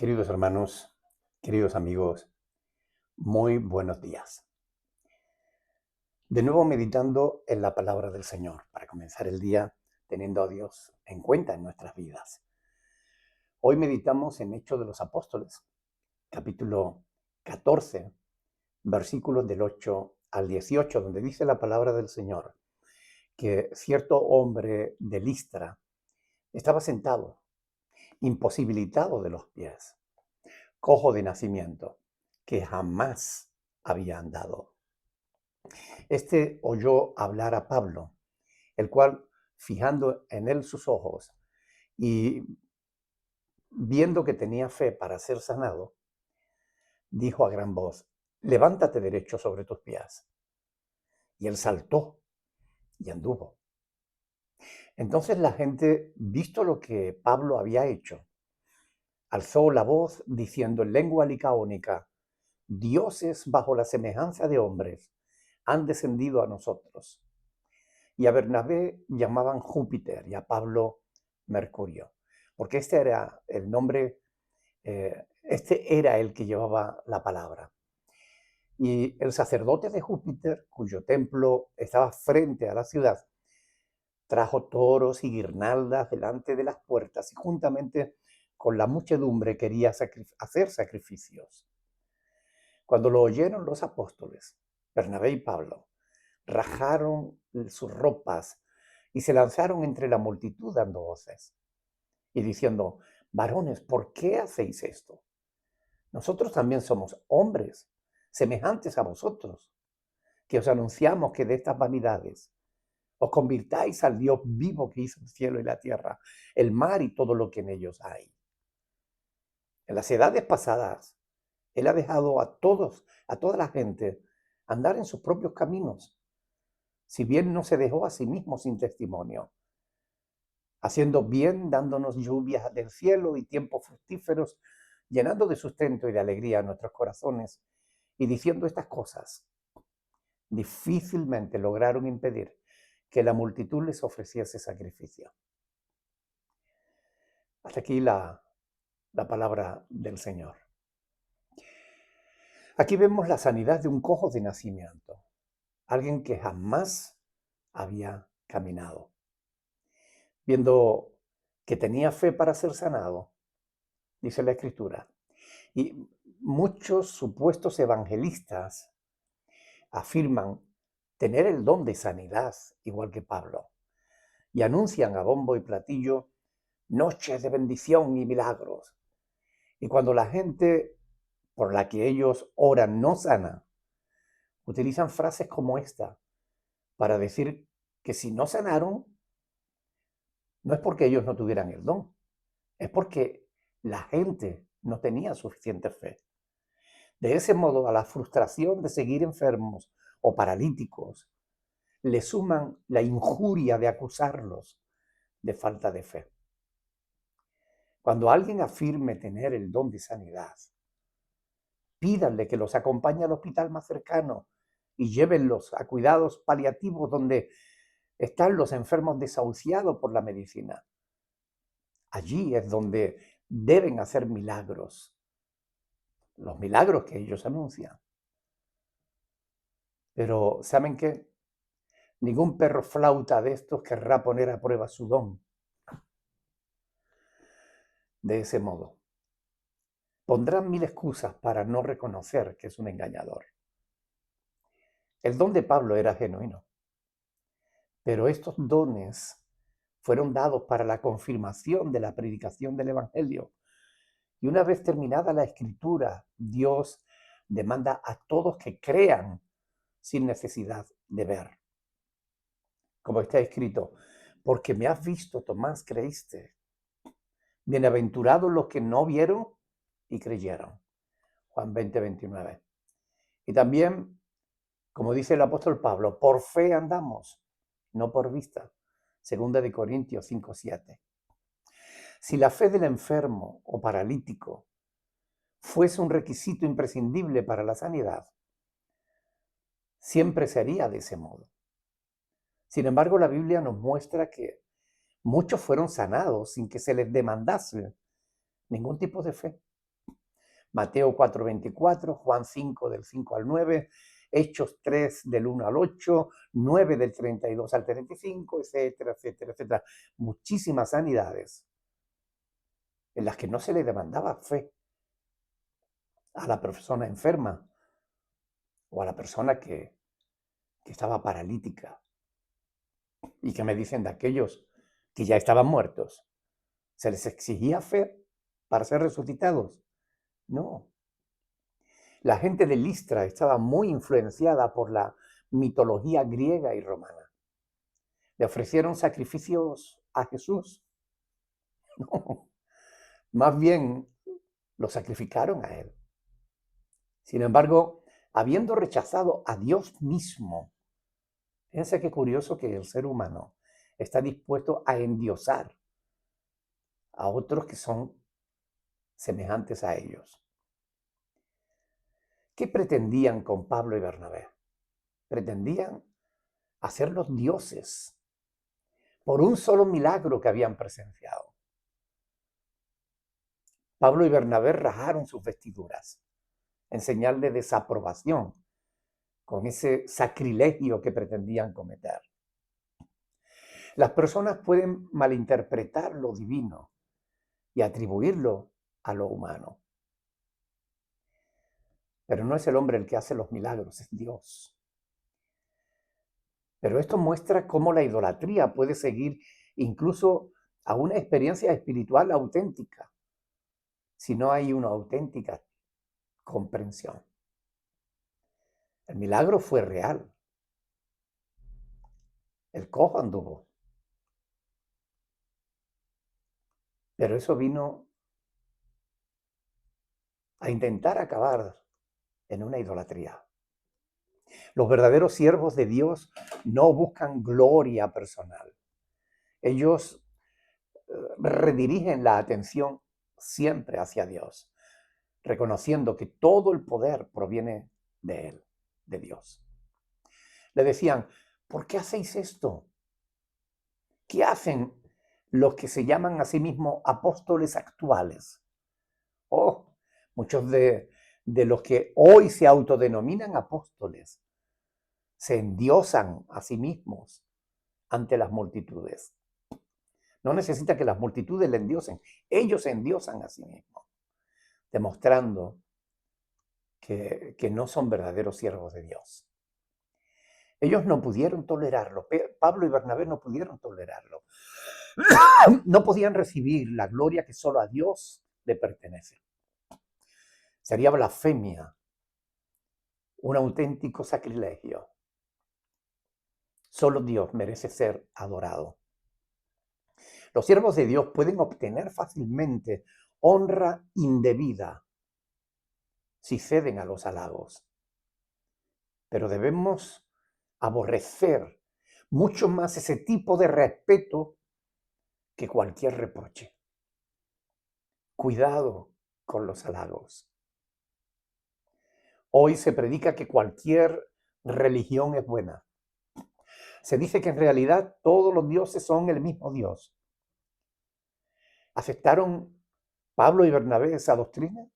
Queridos hermanos, queridos amigos, muy buenos días. De nuevo meditando en la palabra del Señor para comenzar el día teniendo a Dios en cuenta en nuestras vidas. Hoy meditamos en Hechos de los Apóstoles, capítulo 14, versículos del 8 al 18, donde dice la palabra del Señor que cierto hombre de Listra estaba sentado, imposibilitado de los pies, cojo de nacimiento, que jamás había andado. Este oyó hablar a Pablo, el cual, fijando en él sus ojos y viendo que tenía fe para ser sanado, dijo a gran voz: levántate derecho sobre tus pies. Y él saltó y anduvo. Entonces la gente, visto lo que Pablo había hecho, alzó la voz diciendo en lengua licaónica: dioses bajo la semejanza de hombres han descendido a nosotros. Y a Bernabé llamaban Júpiter y a Pablo Mercurio, porque este era el nombre, este era el que llevaba la palabra. Y el sacerdote de Júpiter, cuyo templo estaba frente a la ciudad, trajo toros y guirnaldas delante de las puertas y juntamente con la muchedumbre quería hacer sacrificios. Cuando lo oyeron los apóstoles, Bernabé y Pablo, rajaron sus ropas y se lanzaron entre la multitud dando voces y diciendo: varones, ¿por qué hacéis esto? Nosotros también somos hombres semejantes a vosotros, que os anunciamos que de estas vanidades os convirtáis al Dios vivo que hizo el cielo y la tierra, el mar y todo lo que en ellos hay. En las edades pasadas, Él ha dejado a todos, a toda la gente, andar en sus propios caminos, si bien no se dejó a sí mismo sin testimonio, haciendo bien, dándonos lluvias del cielo y tiempos fructíferos, llenando de sustento y de alegría a nuestros corazones, y diciendo estas cosas, difícilmente lograron impedir que la multitud les ofreciese sacrificio. Hasta aquí la palabra del Señor. Aquí vemos la sanidad de un cojo de nacimiento, alguien que jamás había caminado. Viendo que tenía fe para ser sanado, dice la Escritura, y muchos supuestos evangelistas afirman tener el don de sanidad, igual que Pablo, y anuncian a bombo y platillo noches de bendición y milagros. Y cuando la gente por la que ellos oran no sana, utilizan frases como esta para decir que si no sanaron, no es porque ellos no tuvieran el don, es porque la gente no tenía suficiente fe. De ese modo, a la frustración de seguir enfermos o paralíticos, le suman la injuria de acusarlos de falta de fe. Cuando alguien afirme tener el don de sanidad, pídanle que los acompañe al hospital más cercano y llévenlos a cuidados paliativos donde están los enfermos desahuciados por la medicina. Allí es donde deben hacer milagros, los milagros que ellos anuncian. Pero ¿saben qué? Ningún perro flauta de estos querrá poner a prueba su don. De ese modo, pondrán mil excusas para no reconocer que es un engañador. El don de Pablo era genuino, pero estos dones fueron dados para la confirmación de la predicación del Evangelio. Y una vez terminada la escritura, Dios demanda a todos que crean sin necesidad de ver. Como está escrito: porque me has visto, Tomás, creíste. Bienaventurados los que no vieron y creyeron. Juan 20, 29. Y también, como dice el apóstol Pablo, por fe andamos, no por vista. Segunda de Corintios 5, 7. Si la fe del enfermo o paralítico fuese un requisito imprescindible para la sanidad, siempre sería de ese modo. Sin embargo, la Biblia nos muestra que muchos fueron sanados sin que se les demandase ningún tipo de fe. Mateo 4:24, Juan 5 del 5 al 9, Hechos 3 del 1 al 8, 9 del 32 al 35, etcétera, etcétera, etcétera. Muchísimas sanidades en las que no se le demandaba fe a la persona enferma o a la persona que estaba paralítica. Y que me dicen de aquellos que ya estaban muertos, ¿se les exigía fe para ser resucitados? No. La gente de Listra estaba muy influenciada por la mitología griega y romana. ¿Le ofrecieron sacrificios a Jesús? No. Más bien lo sacrificaron a él. Sin embargo, habiendo rechazado a Dios mismo, fíjense qué curioso que el ser humano está dispuesto a endiosar a otros que son semejantes a ellos. ¿Qué pretendían con Pablo y Bernabé? Pretendían hacerlos dioses por un solo milagro que habían presenciado. Pablo y Bernabé rajaron sus vestiduras en señal de desaprobación con ese sacrilegio que pretendían cometer. Las personas pueden malinterpretar lo divino y atribuirlo a lo humano. Pero no es el hombre el que hace los milagros, es Dios. Pero esto muestra cómo la idolatría puede seguir incluso a una experiencia espiritual auténtica, si no hay una auténtica comprensión. El milagro fue real. El cojo anduvo. Pero eso vino a intentar acabar en una idolatría. Los verdaderos siervos de Dios no buscan gloria personal. Ellos redirigen la atención siempre hacia Dios, reconociendo que todo el poder proviene de Él, de Dios. Le decían, ¿por qué hacéis esto? ¿Qué hacen los que se llaman a sí mismos apóstoles actuales? Oh, muchos de los que hoy se autodenominan apóstoles se endiosan a sí mismos ante las multitudes. No necesita que las multitudes le endiosen, ellos se endiosan a sí mismos, demostrando que no son verdaderos siervos de Dios. Ellos no pudieron tolerarlo, Pablo y Bernabé no pudieron tolerarlo. No podían recibir la gloria que solo a Dios le pertenece. Sería blasfemia, un auténtico sacrilegio. Solo Dios merece ser adorado. Los siervos de Dios pueden obtener fácilmente honra indebida si ceden a los halagos. Pero debemos aborrecer mucho más ese tipo de respeto que cualquier reproche. Cuidado con los halagos. Hoy se predica que cualquier religión es buena. Se dice que en realidad todos los dioses son el mismo Dios. ¿Aceptaron Pablo y Bernabé esa doctrina?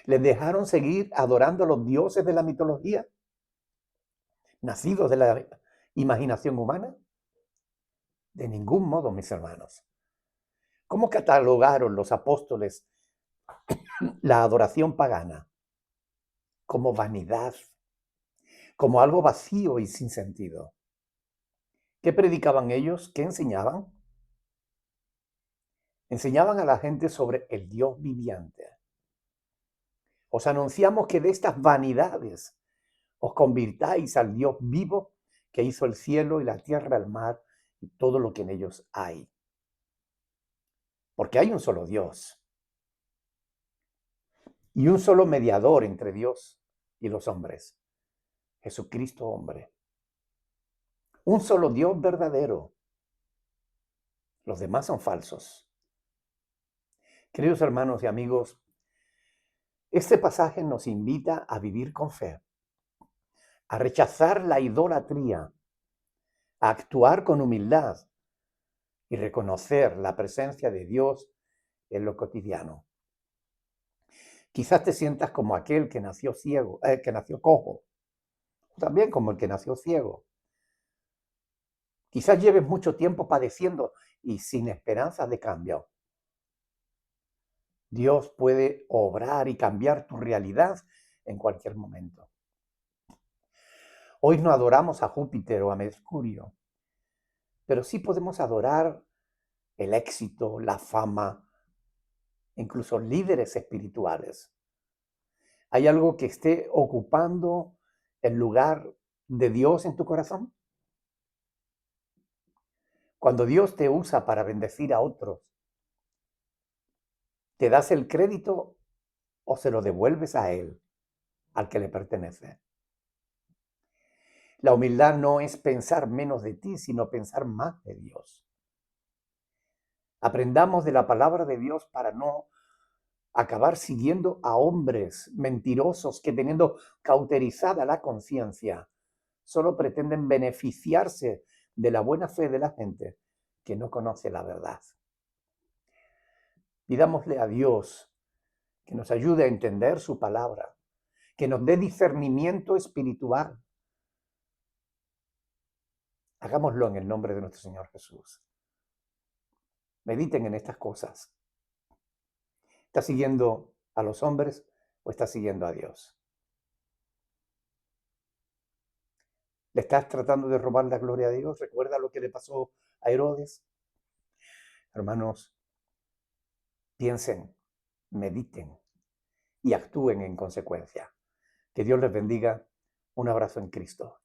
¿Les dejaron seguir adorando a los dioses de la mitología, nacidos de la imaginación humana? De ningún modo, mis hermanos. ¿Cómo catalogaron los apóstoles la adoración pagana? Como vanidad, como algo vacío y sin sentido. ¿Qué predicaban ellos? ¿Qué enseñaban? Enseñaban a la gente sobre el Dios viviente. Os anunciamos que de estas vanidades os convirtáis al Dios vivo que hizo el cielo y la tierra, el mar y todo lo que en ellos hay. Porque hay un solo Dios y un solo mediador entre Dios y los hombres, Jesucristo hombre. Un solo Dios verdadero. Los demás son falsos. Queridos hermanos y amigos, este pasaje nos invita a vivir con fe, a rechazar la idolatría, a actuar con humildad y reconocer la presencia de Dios en lo cotidiano. Quizás te sientas como aquel que nació ciego, que nació cojo, también como el que nació ciego. Quizás lleves mucho tiempo padeciendo y sin esperanza de cambio. Dios puede obrar y cambiar tu realidad en cualquier momento. Hoy no adoramos a Júpiter o a Mercurio, pero sí podemos adorar el éxito, la fama, incluso líderes espirituales. ¿Hay algo que esté ocupando el lugar de Dios en tu corazón? Cuando Dios te usa para bendecir a otros, ¿te das el crédito o se lo devuelves a Él, al que le pertenece? La humildad no es pensar menos de ti, sino pensar más de Dios. Aprendamos de la palabra de Dios para no acabar siguiendo a hombres mentirosos que, teniendo cauterizada la conciencia, solo pretenden beneficiarse de la buena fe de la gente que no conoce la verdad. Pidámosle a Dios que nos ayude a entender su palabra, que nos dé discernimiento espiritual. Hagámoslo en el nombre de nuestro Señor Jesús. Mediten en estas cosas. ¿Estás siguiendo a los hombres o estás siguiendo a Dios? ¿Le estás tratando de robar la gloria a Dios? ¿Recuerda lo que le pasó a Herodes? Hermanos, piensen, mediten y actúen en consecuencia. Que Dios les bendiga. Un abrazo en Cristo.